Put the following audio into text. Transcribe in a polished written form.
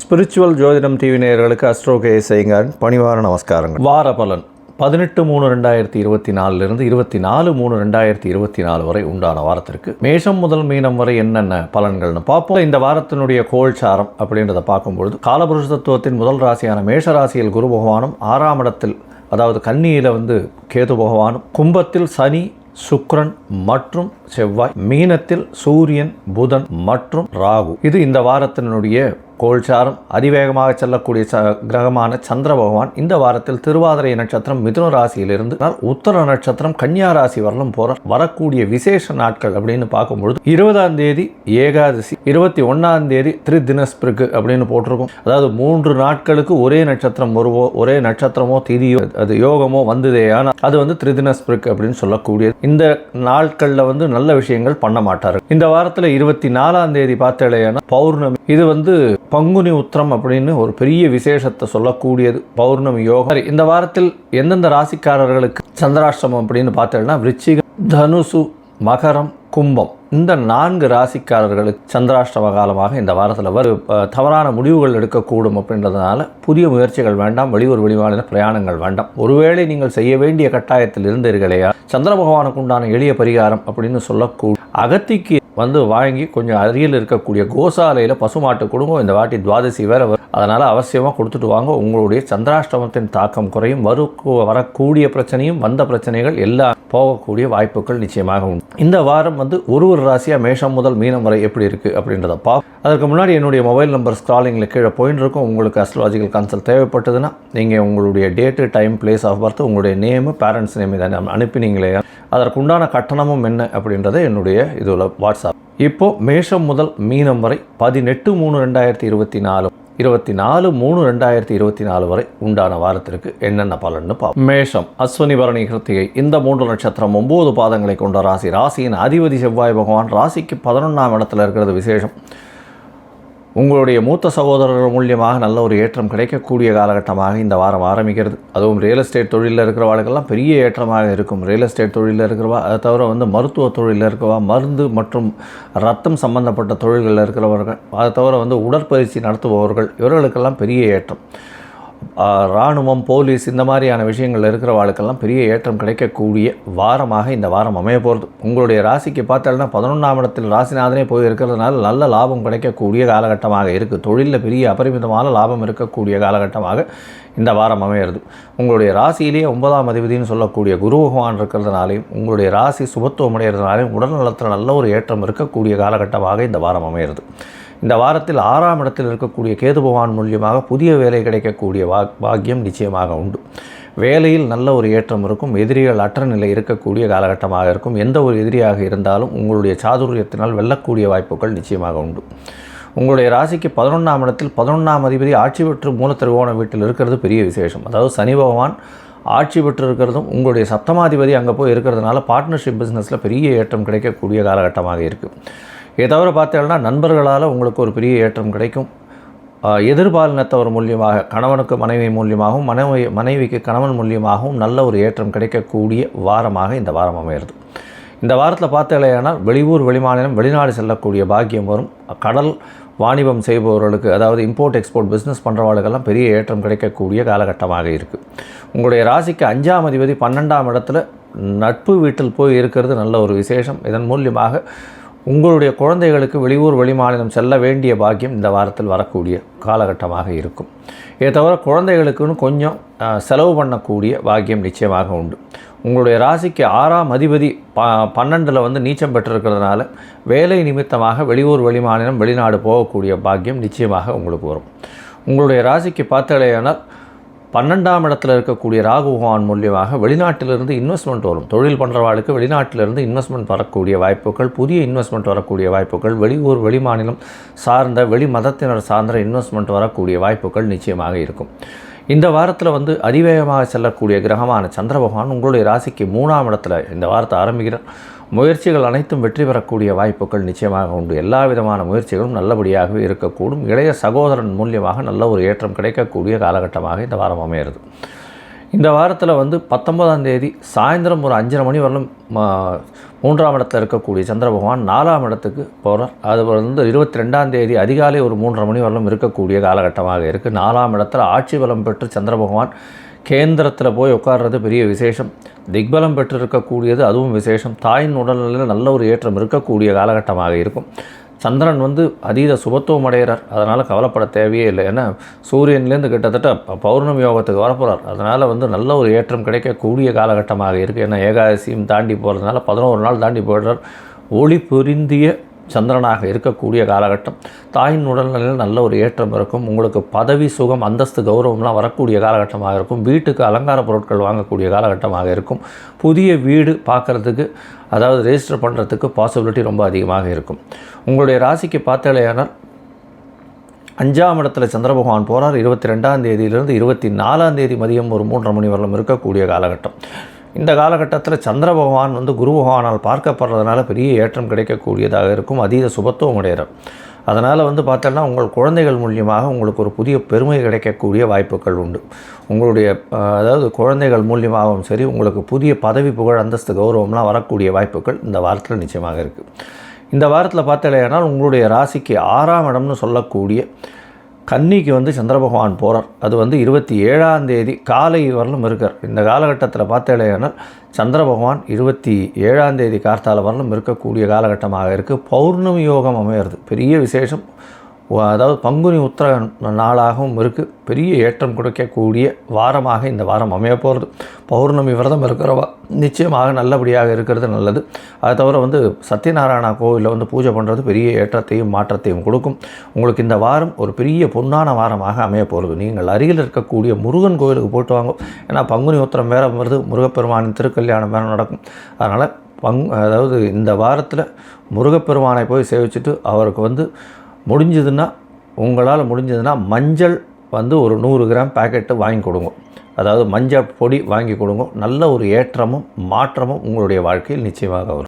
Spiritual ஜோதிடம் TV நேயர்களுக்கு astro KS ஐயங்காரின் பணிவார நமஸ்காரங்கள். வார பலன் 18/3/2024 24/3/2024 வரை உண்டான வாரத்திற்கு மேஷம் முதல் மீனம் வரை என்னென்ன பலன்கள்னு பார்ப்போம். இந்த வாரத்தினுடைய கோல்சாரம் அப்படின்றத பார்க்கும்பொழுது காலபுருஷ தத்துவத்தின் முதல் ராசியான மேஷ ராசியில் குரு பகவானும், 6ஆம் இடத்தில் அதாவது கன்னியில் கேது பகவானும், கும்பத்தில் சனி சுக்கிரன் மற்றும் செவ்வாய், மீனத்தில் சூரியன் புதன் மற்றும் ராகு. இது இந்த வாரத்தினுடைய கோல்சாரம். அதிவேகமாக செல்லக்கூடிய கிரகமான சந்திர பகவான் இந்த வாரத்தில் திருவாதிரை நட்சத்திரம் மிதுன ராசியிலிருந்து உத்தர நட்சத்திரம் கன்னியா ராசி வரலும் வரக்கூடிய விசேஷ நாட்கள் அப்படின்னு பார்க்கும்பொழுது 20ஆம் தேதி ஏகாதசி, 21ஆம் தேதி திரிதினஸ்பிருக்கு அப்படின்னு போட்டிருக்கும். அதாவது 3 நாட்களுக்கு ஒரே நட்சத்திரம் ஒரே நட்சத்திரமோ திதியோ அது யோகமோ வந்ததே, ஆனால் அது திரிதினஸ்பிருக்கு அப்படின்னு சொல்லக்கூடிய இந்த நாட்களில் நல்ல விஷயங்கள் பண்ண மாட்டாரு. இந்த வாரத்தில் 24ஆம் தேதி பார்த்தேன்னா பௌர்ணமி. இது பங்குனி உத்திரம் அப்படின்னு ஒரு பெரிய விசேஷத்தை சொல்லக்கூடியது பௌர்ணமி யோகம். இந்த வாரத்தில் எந்தெந்த ராசிக்காரர்களுக்கு சந்திராஷ்டமம் அப்படின்னு பார்த்தேன்னா விருச்சிகம், தனுசு, மகரம், கும்பம், இந்த 4 ராசிக்காரர்களுக்கு சந்திராஷ்டம காலமாக இந்த வாரத்தில் தவறான முடிவுகள் எடுக்கக்கூடும். அப்படின்றதுனால புதிய முயற்சிகள் வேண்டாம், வெளியூர் வெளிமாநில பிரயாணங்கள் வேண்டாம். ஒருவேளை நீங்கள் செய்ய வேண்டிய கட்டாயத்தில் இருந்தீர்களையா, சந்திர பகவானுக்கு உண்டான எளிய பரிகாரம் அப்படின்னு சொல்லக்கூடிய அகத்திக்கு வாங்கி கொஞ்சம் அருகில் இருக்கக்கூடிய கோசாலையில் பசுமாட்டு குடும்பம் இந்த வாட்டி துவாதசி வேற வரும். அதனால் அவசியமாக கொடுத்துட்டு வாங்க. உங்களுடைய சந்திராஷ்டமத்தின் தாக்கம் குறையும். வரக்கூடிய பிரச்சனையும் வந்த பிரச்சனைகள் எல்லாம் போகக்கூடிய வாய்ப்புகள் நிச்சயமாக உண்டு. இந்த வாரம் ஒரு ராசியாக மேஷம் முதல் மீனம் வரை எப்படி இருக்குது அப்படின்றத அதற்கு முன்னாடி என்னுடைய மொபைல் நம்பர் ஸ்க்ராலிங்கில் கீழே போயின்னு இருக்கும். உங்களுக்கு அஸ்ட்ராலஜிக்கல் கன்சல்ட் தேவைப்பட்டதுன்னா நீங்கள் உங்களுடைய date, time, place of birth, உங்களுடைய நேமு, பேரண்ட்ஸ் நேம் இதை அனுப்பினீங்களே, அதற்குண்டான கட்டணமும் என்ன அப்படின்றத என்னுடைய இதில் வாட்ஸ்அப். இப்போது மேஷம் முதல் மீனம் வரை 18/3/2024 24/3/2024 வரை உண்டான வாரத்திற்கு என்னென்ன பலன்னு பார்ப்போம். மேஷம் அஸ்வினி பரணி கிருத்திகை இந்த 3 நட்சத்திரம் 9 பாதங்களை கொண்ட ராசி. ராசியின் அதிபதி செவ்வாய் பகவான் ராசிக்கு 11ஆம் இடத்துல இருக்கிறது விசேஷம். உங்களுடைய மூத்த சகோதரர்கள் மூலியமாக நல்ல ஒரு ஏற்றம் கிடைக்கக்கூடிய காலகட்டமாக இந்த வாரம் ஆரம்பிக்கிறது. அதுவும் ரியல் எஸ்டேட் தொழிலில் இருக்கிறவாளுக்கெல்லாம் பெரிய ஏற்றமாக இருக்கும். ரியல் எஸ்டேட் தொழிலில் இருக்கிறவா, அதை தவிர மருத்துவ தொழிலில் இருக்கிறவா, மருந்து மற்றும் ரத்தம் சம்பந்தப்பட்ட தொழில்களில் இருக்கிறவர்கள், அதை தவிர உடற்பயிற்சி நடத்துபவர்கள், இவர்களுக்கெல்லாம் பெரிய ஏற்றம். இராணுவம், போலீஸ் இந்த மாதிரியான விஷயங்கள் இருக்கிறவாளுக்கெல்லாம் பெரிய ஏற்றம் கிடைக்கக்கூடிய வாரமாக இந்த வாரம் அமைய போகிறது. உங்களுடைய ராசிக்கு பார்த்தாலும் 11ஆம் இடத்தில் ராசிநாதனே போய் இருக்கிறதுனால நல்ல லாபம் கிடைக்கக்கூடிய காலகட்டமாக இருக்குது. தொழிலில் பெரிய அபரிமிதமான லாபம் இருக்கக்கூடிய காலகட்டமாக இந்த வாரம் அமையிறது. உங்களுடைய ராசியிலேயே 9ஆம் அதிபதினு சொல்லக்கூடிய குரு பகவான் இருக்கிறதுனாலையும் உங்களுடைய ராசி சுபத்துவம் அடைகிறதுனாலையும் உடல்நலத்தில் நல்ல ஒரு ஏற்றம் இருக்கக்கூடிய காலகட்டமாக இந்த வாரம் அமையிறது. இந்த வாரத்தில் 6ஆம் இடத்தில் இருக்கக்கூடிய கேது பகவான் மூலியமாக புதிய வேலை கிடைக்கக்கூடிய பாக்கியம் நிச்சயமாக உண்டு. வேலையில் நல்ல ஒரு ஏற்றம் இருக்கும். எதிரிகள் அற்ற நிலை இருக்கக்கூடிய காலகட்டமாக இருக்கும். எந்த ஒரு எதிரியாக இருந்தாலும் உங்களுடைய சாதுரியத்தினால் வெல்லக்கூடிய வாய்ப்புகள் நிச்சயமாக உண்டு. உங்களுடைய ராசிக்கு 11ஆம் இடத்தில் 11ஆம் அதிபதி ஆட்சி பெற்று மூலத்திருவோண வீட்டில் இருக்கிறது பெரிய விசேஷம். அதாவது சனி பகவான் ஆட்சி பெற்று இருக்கிறதும் உங்களுடைய சப்தமாதிபதி அங்கே போய் இருக்கிறதுனால பார்ட்னர்ஷிப் பிஸ்னஸில் பெரிய ஏற்றம் கிடைக்கக்கூடிய காலகட்டமாக இருக்குது. இதை தவிர பார்த்தீங்கன்னா நண்பர்களால் உங்களுக்கு ஒரு பெரிய ஏற்றம் கிடைக்கும். எதிர்பாலினத்தவர் மூலியமாக கணவனுக்கு மனைவி மூலியமாகவும் மனைவிக்கு கணவன் மூலியமாகவும் நல்ல ஒரு ஏற்றம் கிடைக்கக்கூடிய வாரமாக இந்த வாரம் அமைகிறது. இந்த வாரத்தில் பார்த்தீங்கன்னா வெளியூர் வெளிமாநிலம் வெளிநாடு செல்லக்கூடிய பாக்கியம் வரும். கடல் வாணிபம் செய்பவர்களுக்கு, அதாவது இம்போர்ட் எக்ஸ்போர்ட் பிஸ்னஸ் பண்ணுறவர்களுக்கெல்லாம் பெரிய ஏற்றம் கிடைக்கக்கூடிய காலகட்டமாக இருக்குது. உங்களுடைய ராசிக்கு 5ஆம் அதிபதி 12ஆம் இடத்துல நட்பு வீட்டில் போய் இருக்கிறது நல்ல ஒரு விசேஷம். இதன் மூலியமாக உங்களுடைய குழந்தைகளுக்கு வெளியூர் வெளிமாநிலம் செல்ல வேண்டிய பாக்கியம் இந்த வாரத்தில் வரக்கூடிய காலகட்டமாக இருக்கும். இதை தவிர குழந்தைகளுக்குன்னு கொஞ்சம் செலவு பண்ணக்கூடிய பாக்கியம் நிச்சயமாக உண்டு. உங்களுடைய ராசிக்கு 6ஆம் அதிபதி 12ல் நீச்சம் பெற்றிருக்கிறதுனால வேலை நிமித்தமாக வெளியூர் வெளிமாநிலம் வெளிநாடு போகக்கூடிய பாக்கியம் நிச்சயமாக உங்களுக்கு வரும். உங்களுடைய ராசிக்கு பார்த்தலையானால் 12ஆம் இடத்துல இருக்கக்கூடிய ராகு பகவான் மூலியமாக வெளிநாட்டிலிருந்து இன்வெஸ்ட்மெண்ட் வரும். தொழில் பண்ணுறவாளுக்கு வெளிநாட்டிலிருந்து இன்வெஸ்ட்மெண்ட் வரக்கூடிய வாய்ப்புகள், புதிய இன்வெஸ்ட்மெண்ட் வரக்கூடிய வாய்ப்புகள், வெளியூர் வெளிமாநிலம் சார்ந்த வெளி மதத்தினர் சார்ந்த இன்வெஸ்ட்மெண்ட் வரக்கூடிய வாய்ப்புகள் நிச்சயமாக இருக்கும். இந்த வாரத்தில் அதிவேகமாக செல்லக்கூடிய கிரகமான சந்திர பகவான் உங்களுடைய ராசிக்கு 3ஆம் இடத்துல இந்த வாரத்தை ஆரம்பிக்கிறார். முயற்சிகள் அனைத்தும் வெற்றி பெறக்கூடிய வாய்ப்புகள் நிச்சயமாக உண்டு. எல்லா விதமான முயற்சிகளும் நல்லபடியாகவே இருக்கக்கூடும். இளைய சகோதரன் மூலியமாக நல்ல ஒரு ஏற்றம் கிடைக்கக்கூடிய காலகட்டமாக இந்த வாரம் அமையிறது. இந்த வாரத்தில் வந்து 19ஆம் தேதி சாயந்தரம் ஒரு 5:30 மணி வரலும் 3ஆம் இடத்துல இருக்கக்கூடிய சந்திர பகவான் 4ஆம் இடத்துக்கு போகிறார். அது வந்து 22ஆம் தேதி அதிகாலை ஒரு 3:30 மணி வரலும் இருக்கக்கூடிய காலகட்டமாக இருக்குது. 4ஆம் இடத்துல ஆட்சி பலம் பெற்று சந்திர பகவான் கேந்திரத்தில் போய் உட்கார்றது பெரிய விசேஷம். திக்பலம் பெற்று இருக்கக்கூடியது அதுவும் விசேஷம். தாயின் உடல்நிலையில் நல்ல ஒரு ஏற்றம் இருக்கக்கூடிய காலகட்டமாக இருக்கும். சந்திரன் வந்து அதீத சுபத்துவம் அடைகிறார். அதனால் கவலைப்பட தேவையே இல்லை. ஏன்னா சூரியன்லேருந்து கிட்டத்தட்ட பௌர்ணமி யோகத்துக்கு வரப்போகிறார். அதனால் வந்து நல்ல ஒரு ஏற்றம் கிடைக்கக்கூடிய காலகட்டமாக இருக்குது. ஏன்னா ஏகாதசியும் தாண்டி போகிறதுனால 11 நாள் தாண்டி போயிடுறார். ஒளி பொருந்திய சந்திரனாக இருக்கக்கூடிய காலகட்டம். தாயின் உடல்நிலையில் நல்ல ஒரு ஏற்றம் இருக்கும். உங்களுக்கு பதவி சுகம் அந்தஸ்து கௌரவம்லாம் வரக்கூடிய காலகட்டமாக இருக்கும். வீட்டுக்கு அலங்கார பொருட்கள் வாங்கக்கூடிய காலகட்டமாக இருக்கும். புதிய வீடு பார்க்குறதுக்கு அதாவது ரெஜிஸ்டர் பண்ணுறதுக்கு பாசிபிலிட்டி ரொம்ப அதிகமாக இருக்கும். உங்களுடைய ராசிக்கு பார்த்தாலேயானால் 5ஆம் இடத்துல சந்திர பகவான் போகிறார். 22ஆம் தேதியிலிருந்து 24ஆம் தேதி மதியம் ஒரு 3:30 மணி வரலும் இருக்கக்கூடிய காலகட்டம். இந்த காலகட்டத்தில் சந்திர பகவான் வந்து குரு பகவானால் பார்க்கப்படுறதுனால பெரிய ஏற்றம் கிடைக்கக்கூடியதாக இருக்கும். அதீத சுபத்துவம் அடைகிறார். அதனால் வந்து பார்த்தோன்னா உங்கள் குழந்தைகள் மூலியமாக உங்களுக்கு ஒரு புதிய பெருமை கிடைக்கக்கூடிய வாய்ப்புகள் உண்டு. உங்களுடைய அதாவது குழந்தைகள் மூலியமாகவும் சரி உங்களுக்கு புதிய பதவி புகழ் அந்தஸ்து கௌரவம்லாம் வரக்கூடிய வாய்ப்புகள் இந்த வாரத்தில் நிச்சயமாக இருக்குது. இந்த வாரத்தில் பார்த்தலையானால் உங்களுடைய ராசிக்கு 6ஆம் இடம்னு சொல்லக்கூடிய கன்னிக்கு வந்து சந்திர பகவான் போகிறார். அது வந்து 27ஆம் தேதி காலை வரலும் இருக்கார். இந்த காலகட்டத்தில் பார்த்தலையானால் சந்திர பகவான் 27ஆம் தேதி கார்த்தால வரலும் இருக்கக்கூடிய காலகட்டமாக இருக்குது. பௌர்ணமி யோகம் அமையிறது பெரிய விசேஷம். அதாவது பங்குனி உத்திர நாளாகவும் இருக்குது. பெரிய ஏற்றம் கொடுக்கக்கூடிய வாரமாக இந்த வாரம் அமைய போகிறது. பௌர்ணமி விரதம் இருக்கிறவா நிச்சயமாக நல்லபடியாக இருக்கிறது நல்லது. அதை தவிர வந்து சத்யநாராயணா கோவிலில் வந்து பூஜை பண்ணுறது பெரிய ஏற்றத்தையும் மாற்றத்தையும் கொடுக்கும். உங்களுக்கு இந்த வாரம் ஒரு பெரிய பொன்னான வாரமாக அமைய போகிறது. நீங்கள் அருகில் இருக்கக்கூடிய முருகன் கோவிலுக்கு போய்ட்டு வாங்க. ஏன்னா பங்குனி உத்திரம் வேறு வருது. முருகப்பெருமானின் திருக்கல்யாணம் வேறு நடக்கும். அதனால் அதாவது இந்த வாரத்தில் முருகப்பெருமானை போய் சேவிச்சுட்டு அவருக்கு வந்து உங்களால் முடிஞ்சதுன்னா மஞ்சள் வந்து ஒரு 100 கிராம் பேக்கெட்டு வாங்கி கொடுங்க. அதாவது மஞ்சள் பொடி வாங்கி கொடுங்க. நல்ல ஒரு ஏற்றமும் மாற்றமும் உங்களுடைய வாழ்க்கையில் நிச்சயமாக வரும்.